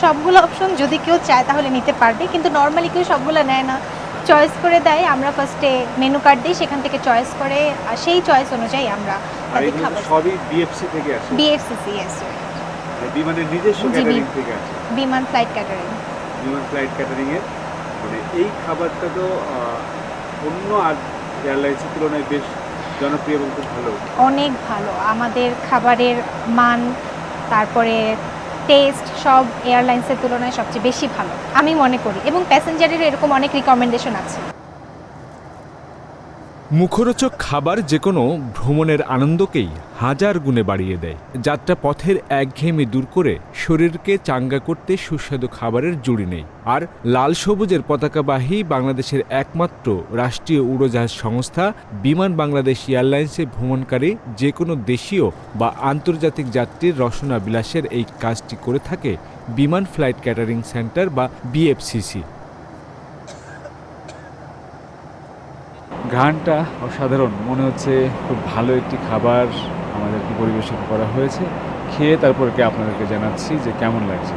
সবগুলো অপশন যদি কেউ চায় তাহলে নিতে পারবে, কিন্তু নর্মালি কেউ সবগুলো নেয় না, চয়েস করে দেয়। আমরা ফার্স্টে মেনু কার্ড দিই, সেখান থেকে চয়েস করে সেই চয়েস অনুযায়ী আমরা আর এগুলো সবই বিএফসি থেকে আসে? বিএফসিসি, ইয়েস, বিমানের নিজস্ব ক্যাটারিং থেকে আসে? বিমান ফ্লাইট ক্যাটারিং। বিমান ফ্লাইট ক্যাটারিং এর মানে এই খাবারটা তো অন্য আর এয়ারলাইন্সের তুলনায় বেশ জনপ্রিয় এবং খুব ভালো। অনেক ভালো আমাদের খাবারের মান, তারপরে টেস্ট সব এয়ারলাইন্সের তুলনায় সবচেয়ে বেশি ভালো আমি মনে করি, এবং প্যাসেঞ্জারের এরকম অনেক রিকমেন্ডেশন আছে। মুখরোচক খাবার যে কোনো ভ্রমণের আনন্দকেই হাজার গুণে বাড়িয়ে দেয়। যাত্রা পথের একঘেয়েমি দূর করে শরীরকে চাঙ্গা করতে সুস্বাদু খাবারের জুড়ি নেই। আর লাল সবুজের পতাকাবাহী বাংলাদেশের একমাত্র রাষ্ট্রীয় উড়োজাহাজ সংস্থা বিমান বাংলাদেশ এয়ারলাইন্সে ভ্রমণকারী যে কোনো দেশীয় বা আন্তর্জাতিক যাত্রীর রসনা বিলাসের এই কাজটি করে থাকে বিমান ফ্লাইট ক্যাটারিং সেন্টার বা বিএফসিসি। ঘ্রাণটা অসাধারণ, মনে হচ্ছে খুব ভালো একটি খাবার আমাদেরকে পরিবেশন করা হয়েছে। খেয়ে তারপরে আপনাদেরকে জানাচ্ছি যে কেমন লাগছে।